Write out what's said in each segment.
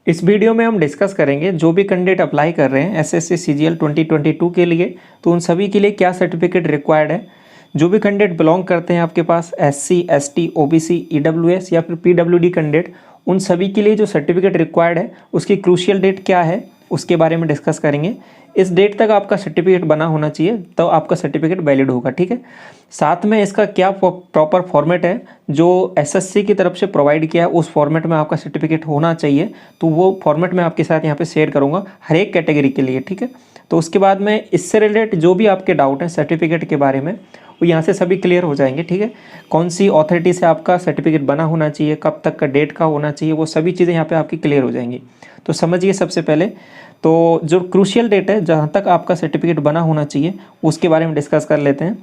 इस वीडियो में हम डिस्कस करेंगे जो भी कैंडिडेट अप्लाई कर रहे हैं एसएससी सीजीएल 2022 के लिए, तो उन सभी के लिए क्या सर्टिफिकेट रिक्वायर्ड है। जो भी कैंडिडेट बिलोंग करते हैं आपके पास एससी, एसटी, ओबीसी, ईडब्ल्यूएस या फिर पीडब्ल्यूडी कैंडिडेट, उन सभी के लिए जो सर्टिफिकेट रिक्वायर्ड है उसकी क्रूशियल डेट क्या है उसके बारे में डिस्कस करेंगे। इस डेट तक आपका सर्टिफिकेट बना होना चाहिए तो आपका सर्टिफिकेट वैलिड होगा, ठीक है। साथ में इसका क्या प्रॉपर फॉर्मेट है जो एसएससी की तरफ से प्रोवाइड किया है उस फॉर्मेट में आपका सर्टिफिकेट होना चाहिए, तो वो फॉर्मेट मैं आपके साथ यहाँ पे शेयर करूँगा हर एक कैटेगरी के लिए, ठीक है। तो उसके बाद में इससे रिलेटेड जो भी आपके डाउट हैं सर्टिफिकेट के बारे में वो यहाँ से सभी क्लियर हो जाएंगे, ठीक है। कौन सी अथॉरिटी से आपका सर्टिफिकेट बना होना चाहिए, कब तक का डेट का होना चाहिए, वो सभी चीज़ें यहाँ पे आपकी क्लियर हो जाएंगी। तो समझिए सबसे पहले तो जो क्रूशियल डेट है जहाँ तक आपका सर्टिफिकेट बना होना चाहिए उसके बारे में डिस्कस कर लेते हैं।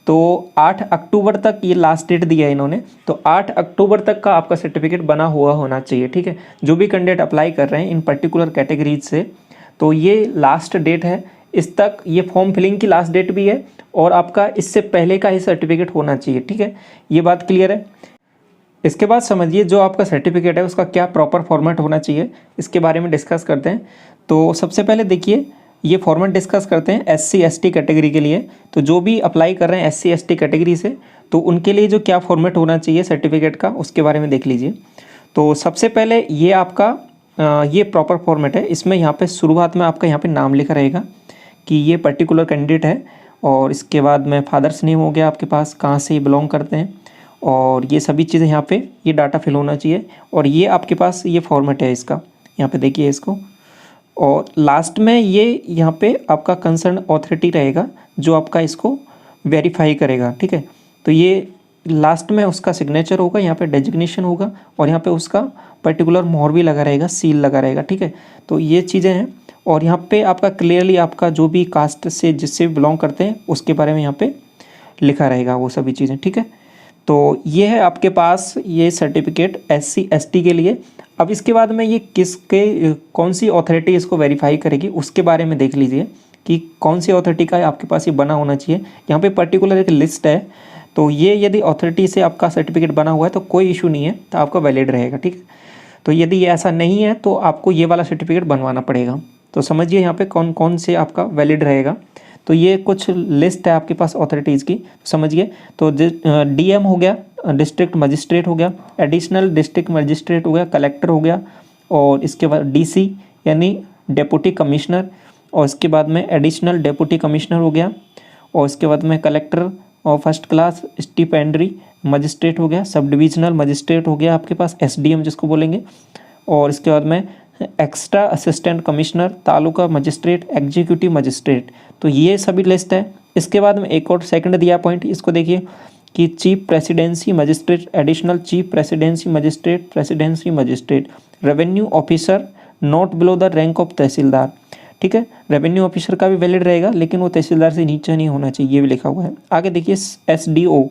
तो 8 अक्टूबर तक ये लास्ट डेट दिया है इन्होंने, तो 8 अक्टूबर तक का आपका सर्टिफिकेट बना हुआ होना चाहिए, ठीक है। जो भी कैंडिडेट अप्लाई कर रहे हैं इन पर्टिकुलर कैटेगरीज से, तो ये लास्ट डेट है। इस तक ये फॉर्म फिलिंग की लास्ट डेट भी है और आपका इससे पहले का ही सर्टिफिकेट होना चाहिए, ठीक है। ये बात क्लियर है। इसके बाद समझिए जो आपका सर्टिफिकेट है उसका क्या प्रॉपर फॉर्मेट होना चाहिए, इसके बारे में डिस्कस करते हैं। तो सबसे पहले देखिए ये फॉर्मेट डिस्कस करते हैं एससी एसटी कैटेगरी के लिए। तो जो भी अप्लाई कर रहे हैं एससी एसटी कैटेगरी से, तो उनके लिए जो क्या फॉर्मेट होना चाहिए सर्टिफिकेट का उसके बारे में देख लीजिए। तो सबसे पहले ये आपका ये प्रॉपर फॉर्मेट है। इसमें यहाँ पे शुरुआत में आपका यहाँ पे नाम लिखा रहेगा कि ये पर्टिकुलर कैंडिडेट है, और इसके बाद में फादर्स नेम हो गया आपके पास, कहाँ से बिलोंग करते हैं, और ये सभी चीज़ें यहाँ पे ये डाटा फिल होना चाहिए। और ये आपके पास ये फॉर्मेट है इसका, यहाँ पे देखिए इसको। और लास्ट में ये यहाँ पे आपका कंसर्न अथॉरिटी रहेगा जो आपका इसको वेरीफाई करेगा, ठीक है। तो ये लास्ट में उसका सिग्नेचर होगा, यहाँ पे डेजिग्नेशन होगा और यहाँ पे उसका पर्टिकुलर मोहर भी लगा रहेगा, सील लगा रहेगा, ठीक है। तो ये चीज़ें हैं। और यहाँ पे आपका क्लियरली आपका जो भी कास्ट से जिससे भी बिलोंग करते हैं उसके बारे में यहाँ पे लिखा रहेगा वो सभी चीज़ें, ठीक है। तो ये है आपके पास ये सर्टिफिकेट एससी एसटी के लिए। अब इसके बाद में ये किसके कौन सी अथॉरिटी इसको वेरीफाई करेगी उसके बारे में देख लीजिए कि कौन सी अथॉरिटी का आपके पास ये बना होना चाहिए। यहाँ पे पर्टिकुलर एक लिस्ट है, तो ये यदि अथॉरिटी से आपका सर्टिफिकेट बना हुआ है तो कोई इशू नहीं है, तो आपका वैलिड रहेगा, ठीक है। तो यदि ये ऐसा नहीं है तो आपको ये वाला सर्टिफिकेट बनवाना पड़ेगा। तो समझिए यहाँ पे कौन कौन से आपका वैलिड रहेगा। तो ये कुछ लिस्ट है आपके पास अथॉरिटीज़ की, समझिए। तो डीएम हो गया, डिस्ट्रिक्ट मजिस्ट्रेट हो गया, एडिशनल डिस्ट्रिक्ट मजिस्ट्रेट हो गया, कलेक्टर हो गया, और इसके बाद डीसी यानी डेप्यूटी कमिश्नर, और इसके बाद में एडिशनल डेप्यूटी कमिश्नर हो गया, और इसके बाद में कलेक्टर और फर्स्ट क्लास स्टिपेंडरी मजिस्ट्रेट हो गया, सब डिविजनल मजिस्ट्रेट हो गया आपके पास, एसडीएम जिसको बोलेंगे, और इसके बाद में extra assistant commissioner, taluka magistrate, executive magistrate. तो ये सभी लिस्ट है। इसके बाद में एक और सेकंड दिया पॉइंट, इसको देखिए कि chief presidency magistrate, additional chief presidency magistrate, presidency magistrate, revenue officer not below the rank of tehsildar, ठीक है। रेवेन्यू ऑफिसर का भी वैलिड रहेगा लेकिन वो तहसीलदार से नीचे नहीं होना चाहिए, ये भी लिखा हुआ है। आगे देखिए SDO,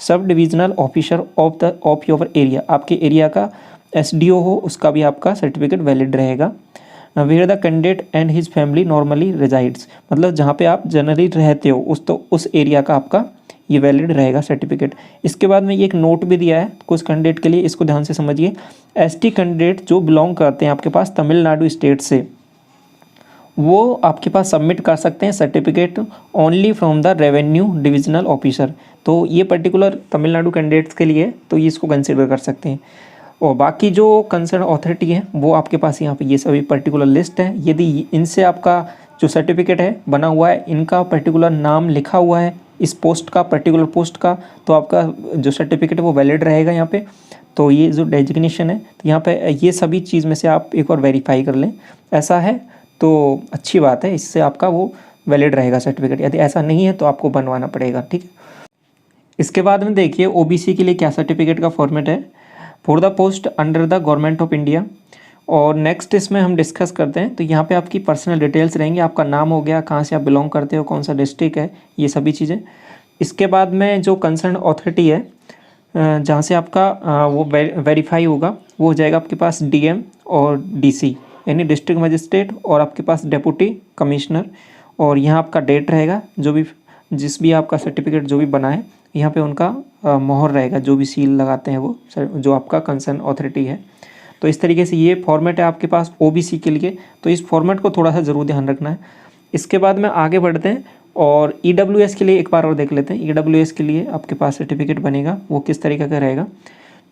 sub divisional officer of your area, आपके एरिया का एसडीओ हो उसका भी आपका सर्टिफिकेट वैलिड रहेगा। Where the candidate and his family normally resides, मतलब जहाँ पे आप जनरली रहते हो उस एरिया का आपका ये वैलिड रहेगा सर्टिफिकेट। इसके बाद में ये एक नोट भी दिया है कुछ कैंडिडेट के लिए, इसको ध्यान से समझिए। एसटी कैंडिडेट जो बिलोंग करते हैं आपके पास तमिलनाडु स्टेट से, वो आपके पास सबमिट कर सकते हैं certificate only from the revenue divisional officer. तो ये पर्टिकुलर तमिलनाडु कैंडिडेट्स के लिए तो ये इसको कंसिडर कर सकते हैं। और बाकी जो कंसर्न अथॉरिटी है वो आपके पास यहाँ पे ये सभी पर्टिकुलर लिस्ट है। यदि इनसे आपका जो सर्टिफिकेट है बना हुआ है, इनका पर्टिकुलर नाम लिखा हुआ है इस पोस्ट का, पर्टिकुलर पोस्ट का, तो आपका जो सर्टिफिकेट है वो वैलिड रहेगा यहाँ पे। तो ये जो डेजिग्नेशन है तो यहाँ पे ये सभी चीज़ में से आप एक और वेरीफाई कर लें, ऐसा है तो अच्छी बात है, इससे आपका वो वैलिड रहेगा सर्टिफिकेट। यदि ऐसा नहीं है तो आपको बनवाना पड़ेगा, ठीक है। इसके बाद में देखिए ओबीसी के लिए क्या सर्टिफिकेट का फॉर्मेट है, for the post under the government of India. और नेक्स्ट इसमें हम डिस्कस करते हैं। तो यहाँ पे आपकी पर्सनल डिटेल्स रहेंगी, आपका नाम हो गया, कहाँ से आप बिलोंग करते हो, कौन सा डिस्ट्रिक्ट है, ये सभी चीज़ें। इसके बाद में जो कंसर्न अथॉरिटी है जहाँ से आपका वो वेरीफाई होगा वो हो जाएगा आपके पास डीएम और डीसी यानी डिस्ट्रिक्ट मजिस्ट्रेट, और आपके पास डेप्यूटी कमिश्नर। और यहाँ आपका डेट रहेगा, जो भी जिस भी आपका सर्टिफिकेट जो भी बना है यहाँ पे उनका मोहर रहेगा, जो भी सील लगाते हैं वो जो आपका कंसर्न अथॉरिटी है। तो इस तरीके से ये फॉर्मेट है आपके पास ओबीसी के लिए, तो इस फॉर्मेट को थोड़ा सा ज़रूर ध्यान रखना है। इसके बाद में आगे बढ़ते हैं और ईडब्ल्यूएस के लिए एक बार और देख लेते हैं। ईडब्ल्यूएस के लिए आपके पास सर्टिफिकेट बनेगा वो किस तरीके का रहेगा।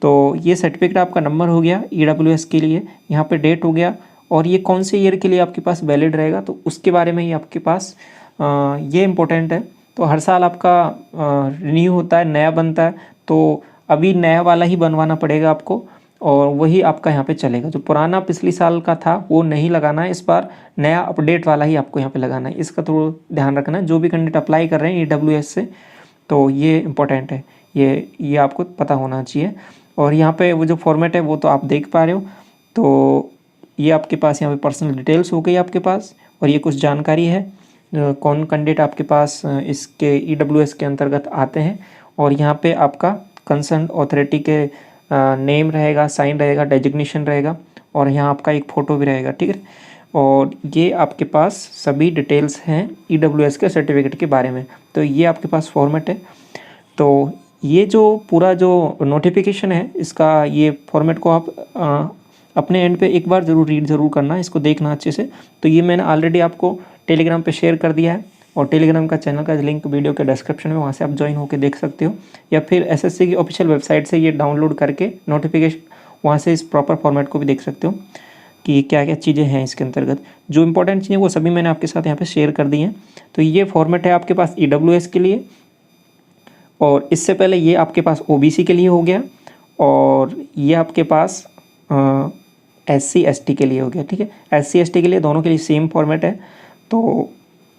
तो ये सर्टिफिकेट आपका नंबर हो गया ईडब्ल्यूएस के लिए, यहाँ पे डेट हो गया, और ये कौन से ईयर के लिए आपके पास वैलिड रहेगा तो उसके बारे में ही आपके पास ये इम्पोर्टेंट है। तो हर साल आपका रिन्यू होता है, नया बनता है, तो अभी नया वाला ही बनवाना पड़ेगा आपको, और वही आपका यहाँ पे चलेगा। जो पुराना पिछली साल का था वो नहीं लगाना है, इस बार नया अपडेट वाला ही आपको यहाँ पे लगाना है। इसका थोड़ा ध्यान रखना है जो भी कैंडिडेट अप्लाई कर रहे हैं ईडब्ल्यूएस से, तो ये इम्पोर्टेंट है, ये आपको पता होना चाहिए। और यहाँ पे वो जो फॉर्मेट है वो तो आप देख पा रहे हो। तो ये आपके पास यहाँ पे पर्सनल डिटेल्स हो गई आपके पास, और ये कुछ जानकारी है कौन कैंडिडेट आपके पास इसके ईडब्ल्यूएस के अंतर्गत आते हैं, और यहाँ पे आपका कंसर्न अथॉरिटी के नेम रहेगा, साइन रहेगा, डेजिग्नेशन रहेगा, और यहाँ आपका एक फ़ोटो भी रहेगा, ठीक है। और ये आपके पास सभी डिटेल्स हैं ईडब्ल्यूएस के सर्टिफिकेट के बारे में। तो ये आपके पास फॉर्मेट है। तो ये जो पूरा जो नोटिफिकेशन है इसका, ये फॉर्मेट को आप अपने एंड पे एक बार ज़रूर रीड ज़रूर करना, इसको देखना अच्छे से। तो ये मैंने ऑलरेडी आपको टेलीग्राम पे शेयर कर दिया है, और टेलीग्राम का चैनल का लिंक वीडियो के डिस्क्रिप्शन में, वहाँ से आप ज्वाइन होकर देख सकते हो, या फिर एसएससी की ऑफिशियल वेबसाइट से ये डाउनलोड करके नोटिफिकेशन वहाँ से इस प्रॉपर फॉर्मेट को भी देख सकते हो कि क्या क्या चीज़ें हैं इसके अंतर्गत। जो इंपॉर्टेंट चीज़ें वो सभी मैंने आपके साथ यहाँ पे शेयर कर दी हैं। तो ये फॉर्मेट है आपके पास ईडब्ल्यूएस के लिए, और इससे पहले ये आपके पास ओबीसी के लिए हो गया, और ये आपके पास एससी एसटी के लिए हो गया, ठीक है। एससी एसटी के लिए दोनों के लिए सेम फॉर्मेट है। तो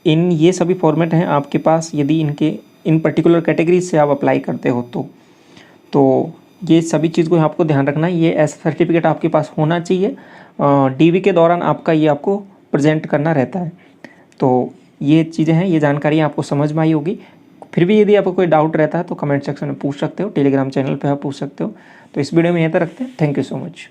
ये सभी फॉर्मेट हैं आपके पास यदि इन पर्टिकुलर कैटेगरी से आप अप्लाई करते हो तो ये सभी चीज़ को आपको ध्यान रखना है। ये ऐसा सर्टिफिकेट आपके पास होना चाहिए, डीवी के दौरान आपका ये आपको प्रेजेंट करना रहता है। तो ये चीज़ें हैं, ये जानकारी आपको समझ में आई होगी। फिर भी यदि आपको कोई डाउट रहता है तो कमेंट सेक्शन में पूछ सकते हो, टेलीग्राम चैनल पे आप पूछ सकते हो। तो इस वीडियो में यहीं तक रखते हैं। Thank you so much.